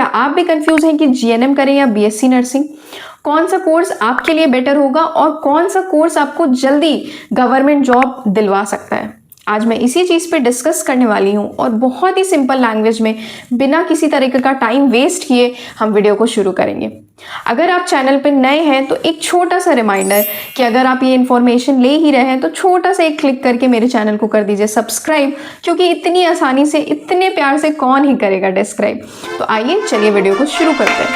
क्या आप भी कंफ्यूज हैं कि जीएनएम करें या बीएससी नर्सिंग? कौन सा कोर्स आपके लिए बेटर होगा और कौन सा कोर्स आपको जल्दी गवर्नमेंट जॉब दिलवा सकता है? आज मैं इसी चीज़ पे डिस्कस करने वाली हूँ और बहुत ही सिंपल लैंग्वेज में बिना किसी तरीके का टाइम वेस्ट किए हम वीडियो को शुरू करेंगे। अगर आप चैनल पर नए हैं तो एक छोटा सा रिमाइंडर कि अगर आप ये इन्फॉर्मेशन ले ही रहे हैं तो छोटा सा एक क्लिक करके मेरे चैनल को कर दीजिए सब्सक्राइब, क्योंकि इतनी आसानी से इतने प्यार से कौन ही करेगा डिस्क्राइब। तो आइए चलिए वीडियो को शुरू करते हैं।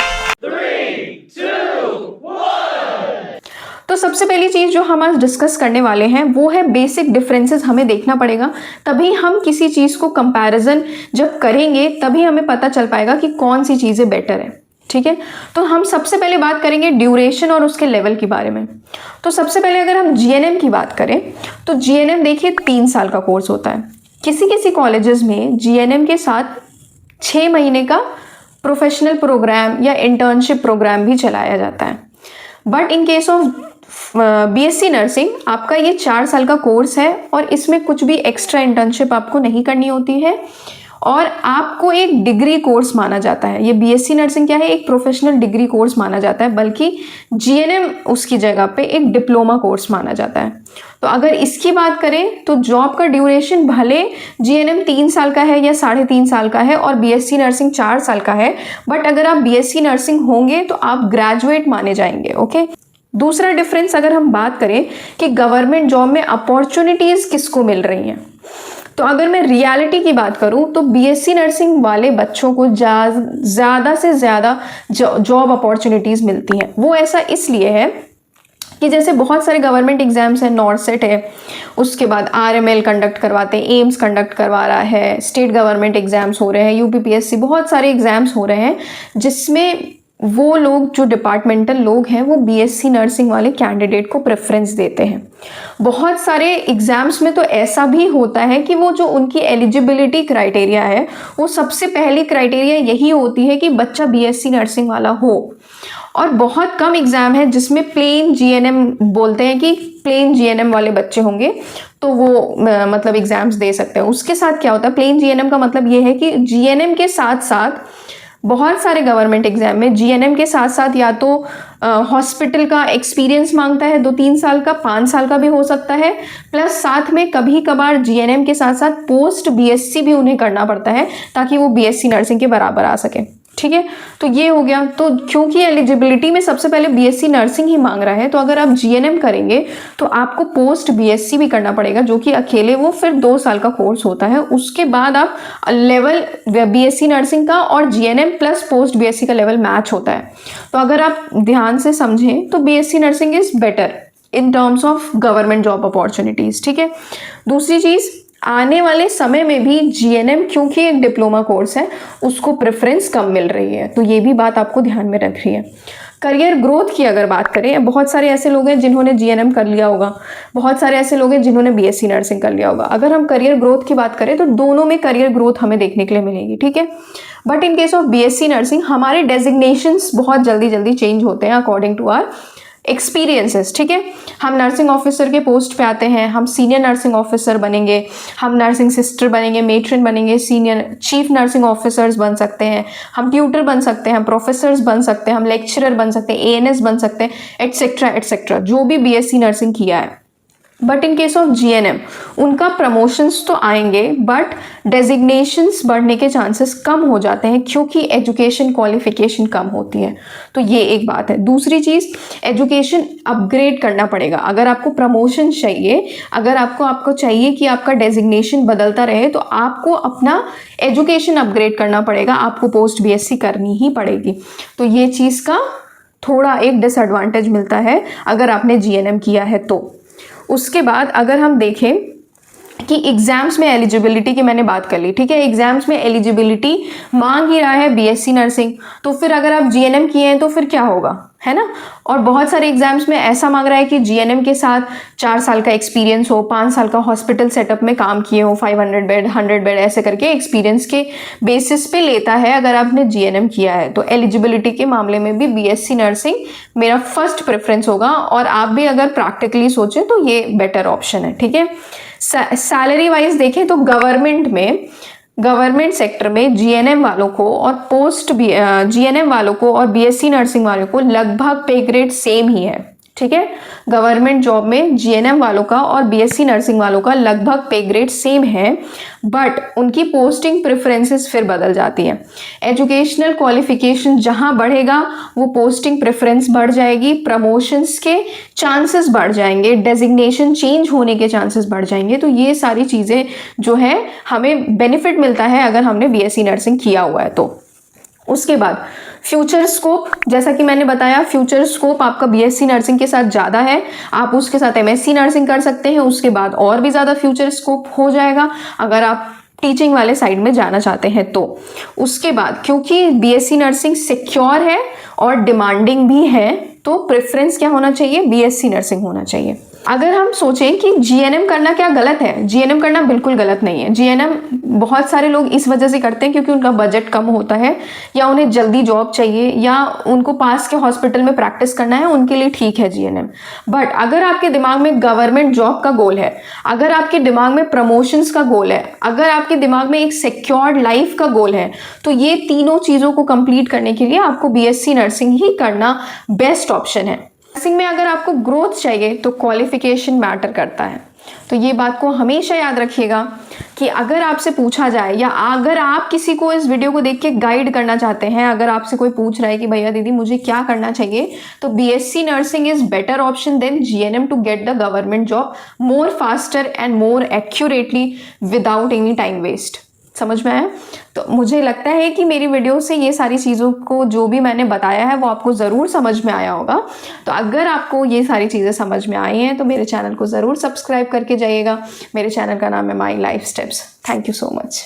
3, 2, 1। तो सबसे पहली चीज़ जो हम आज डिस्कस करने वाले हैं वो है बेसिक डिफरेंसेस हमें देखना पड़ेगा, तभी हम किसी चीज़ को कंपैरिजन जब करेंगे तभी हमें पता चल पाएगा कि कौन सी चीज़ें बेटर है। ठीक है, तो हम सबसे पहले बात करेंगे ड्यूरेशन और उसके लेवल के बारे में। तो सबसे पहले अगर हम जीएनएम की बात करें तो जीएनएम देखिए 3 साल का कोर्स होता है। किसी किसी कॉलेजेस में जीएनएम के साथ 6 महीने का प्रोफेशनल प्रोग्राम या इंटर्नशिप प्रोग्राम भी चलाया जाता है। But in case of BSc nursing आपका ये 4 साल का कोर्स है और इसमें कुछ भी एक्स्ट्रा इंटर्नशिप आपको नहीं करनी होती है और आपको एक डिग्री कोर्स माना जाता है। ये बीएससी नर्सिंग क्या है, एक प्रोफेशनल डिग्री कोर्स माना जाता है, बल्कि जीएनएम उसकी जगह पे एक डिप्लोमा कोर्स माना जाता है। तो अगर इसकी बात करें तो जॉब का ड्यूरेशन भले जीएनएम 3 साल का है या 3.5 साल का है और बीएससी नर्सिंग 4 साल का है, बट अगर आप बीएससी नर्सिंग होंगे तो आप ग्रेजुएट माने जाएंगे। ओके, दूसरा डिफरेंस अगर हम बात करें कि गवर्नमेंट जॉब में अपॉर्चुनिटीज किसको मिल रही हैं, तो अगर मैं रियलिटी की बात करूं तो बीएससी नर्सिंग वाले बच्चों को ज़्यादा से ज़्यादा जॉब अपॉर्चुनिटीज़ मिलती हैं। वो ऐसा इसलिए है कि जैसे बहुत सारे गवर्नमेंट एग्जाम्स हैं, नॉर्सेट है, उसके बाद आरएमएल कंडक्ट करवाते हैं, एम्स कंडक्ट करवा रहा है, स्टेट गवर्नमेंट एग्जाम्स हो रहे हैं, यूपीपीएससी, बहुत सारे एग्जाम्स हो रहे हैं जिसमें वो लोग जो डिपार्टमेंटल लोग हैं वो बीएससी नर्सिंग वाले कैंडिडेट को प्रेफरेंस देते हैं। बहुत सारे एग्जाम्स में तो ऐसा भी होता है कि वो जो उनकी एलिजिबिलिटी क्राइटेरिया है वो सबसे पहली क्राइटेरिया यही होती है कि बच्चा बीएससी नर्सिंग वाला हो, और बहुत कम एग्जाम है जिसमें प्लेन जीएनएम बोलते हैं कि प्लेन जीएनएम वाले बच्चे होंगे तो वो मतलब एग्जाम्स दे सकते हैं। उसके साथ क्या होता है, प्लेन जीएनएम का मतलब ये है कि जीएनएम के साथ साथ बहुत सारे गवर्नमेंट एग्जाम में जीएनएम के साथ साथ या तो हॉस्पिटल का एक्सपीरियंस मांगता है 2-3 साल का, 5 साल का भी हो सकता है, प्लस साथ में कभी कभार जीएनएम के साथ साथ पोस्ट बीएससी भी उन्हें करना पड़ता है ताकि वो बीएससी नर्सिंग के बराबर आ सके। ठीक है, तो ये हो गया। तो क्योंकि एलिजिबिलिटी में सबसे पहले बीएससी नर्सिंग ही मांग रहा है, तो अगर आप जीएनएम करेंगे तो आपको पोस्ट बीएससी भी करना पड़ेगा, जो कि अकेले वो फिर 2 साल का कोर्स होता है। उसके बाद आप लेवल बीएससी नर्सिंग का और जीएनएम प्लस पोस्ट बीएससी का लेवल मैच होता है। तो अगर आप ध्यान से समझें तो BSc nursing is better in terms of government job opportunities. ठीक है, दूसरी चीज, आने वाले समय में भी जीएनएम क्योंकि एक डिप्लोमा कोर्स है उसको प्रेफरेंस कम मिल रही है, तो ये भी बात आपको ध्यान में रखनी है। करियर ग्रोथ की अगर बात करें, बहुत सारे ऐसे लोग हैं जिन्होंने जीएनएम कर लिया होगा, बहुत सारे ऐसे लोग हैं जिन्होंने बीएससी नर्सिंग कर लिया होगा। अगर हम करियर ग्रोथ की बात करें तो दोनों में करियर ग्रोथ हमें देखने के लिए मिलेगी। ठीक है, but in case of BSc nursing हमारे डेजिग्नेशंस बहुत जल्दी चेंज होते हैं अकॉर्डिंग टू आवर एक्सपीरियंसेस। ठीक है, हम नर्सिंग ऑफिसर के पोस्ट पे आते हैं, हम सीनियर नर्सिंग ऑफिसर बनेंगे, हम नर्सिंग सिस्टर बनेंगे, मेट्रन बनेंगे, सीनियर चीफ नर्सिंग ऑफिसर्स बन सकते हैं, हम ट्यूटर बन सकते हैं, हम प्रोफेसर्स बन सकते हैं, हम लेक्चरर बन सकते हैं, एएनएस बन सकते हैं, एटसेट्रा एटसेट्रा, जो भी बीएससी नर्सिंग किया है। But in case of GNM उनका प्रमोशंस तो आएंगे बट डेजिग्नेशंस बढ़ने के चांसेस कम हो जाते हैं क्योंकि एजुकेशन क्वालिफिकेशन कम होती है। तो ये एक बात है। दूसरी चीज़, एजुकेशन अपग्रेड करना पड़ेगा। अगर आपको प्रमोशन चाहिए, अगर आपको चाहिए कि आपका डेजिग्नेशन बदलता रहे, तो आपको अपना एजुकेशन अपग्रेड करना पड़ेगा, आपको पोस्ट बीएससी करनी ही पड़ेगी। तो ये चीज़ का थोड़ा एक डिसएडवांटेज मिलता है अगर आपने जीएनएम किया है तो। उसके बाद अगर हम देखें कि एग्जाम्स में एलिजिबिलिटी की मैंने बात कर ली, ठीक है, एग्जाम्स में एलिजिबिलिटी मांग ही रहा है बीएससी नर्सिंग, तो फिर अगर आप जीएनएम किए हैं तो फिर क्या होगा, है ना। और बहुत सारे एग्जाम्स में ऐसा मांग रहा है कि जीएनएम के साथ 4 साल का एक्सपीरियंस हो, 5 साल का हॉस्पिटल सेटअप में काम किए हो, 500 बेड 100 बेड ऐसे करके एक्सपीरियंस के बेसिस पे लेता है अगर आपने जीएनएम किया है। तो एलिजिबिलिटी के मामले में भी बीएससी नर्सिंग मेरा फर्स्ट प्रेफरेंस होगा, और आप भी अगर प्रैक्टिकली सोचें तो ये बेटर ऑप्शन है। ठीक है, सैलरी वाइज देखें तो गवर्नमेंट में गवर्नमेंट सेक्टर में जीएनएम वालों को और पोस्ट जीएनएम वालों को और बीएससी नर्सिंग वालों को लगभग पे ग्रेड सेम ही है, ठीक है। गवर्नमेंट जॉब में जीएनएम वालों का और बीएससी नर्सिंग वालों का लगभग पे ग्रेड सेम है, बट उनकी पोस्टिंग प्रेफरेंसेस फिर बदल जाती हैं। एजुकेशनल क्वालिफिकेशन जहां बढ़ेगा वो पोस्टिंग प्रेफरेंस बढ़ जाएगी, प्रमोशंस के चांसेस बढ़ जाएंगे, डेजिग्नेशन चेंज होने के चांसेस बढ़ जाएंगे। तो ये सारी चीज़ें जो है हमें बेनिफिट मिलता है अगर हमने बीएससी नर्सिंग किया हुआ है तो। उसके बाद फ्यूचर स्कोप, जैसा कि मैंने बताया फ्यूचर स्कोप आपका बीएससी नर्सिंग के साथ ज़्यादा है, आप उसके साथ एमएससी नर्सिंग कर सकते हैं, उसके बाद और भी ज़्यादा फ्यूचर स्कोप हो जाएगा अगर आप टीचिंग वाले साइड में जाना चाहते हैं तो। उसके बाद क्योंकि बीएससी नर्सिंग सिक्योर है और डिमांडिंग भी है तो प्रेफरेंस क्या होना चाहिए, बीएससी नर्सिंग होना चाहिए। अगर हम सोचें कि जीएनएम करना क्या गलत है, जीएनएम करना बिल्कुल गलत नहीं है। जीएनएम बहुत सारे लोग इस वजह से करते हैं क्योंकि उनका बजट कम होता है या उन्हें जल्दी जॉब चाहिए या उनको पास के हॉस्पिटल में प्रैक्टिस करना है, उनके लिए ठीक है जीएनएम। बट अगर आपके दिमाग में गवर्नमेंट जॉब का गोल है, अगर आपके दिमाग में प्रमोशंस का गोल है, अगर आपके दिमाग में एक सिक्योर्ड लाइफ का गोल है, तो ये तीनों चीज़ों को कंप्लीट करने के लिए आपको बीएससी नर्सिंग ही करना बेस्ट ऑप्शन है। नर्सिंग में अगर आपको ग्रोथ चाहिए तो क्वालिफिकेशन मैटर करता है। तो ये बात को हमेशा याद रखिएगा कि अगर आपसे पूछा जाए या अगर आप किसी को इस वीडियो को देख के गाइड करना चाहते हैं, अगर आपसे कोई पूछ रहा है कि भैया दीदी मुझे क्या करना चाहिए, तो BSc nursing is better option than GNM to get the government job more faster and more accurately without any time waste. समझ में आया? तो मुझे लगता है कि मेरी वीडियो से ये सारी चीज़ों को जो भी मैंने बताया है वो आपको ज़रूर समझ में आया होगा। तो अगर आपको ये सारी चीज़ें समझ में आई हैं तो मेरे चैनल को ज़रूर सब्सक्राइब करके जाइएगा। मेरे चैनल का नाम है my life steps. Thank you so much.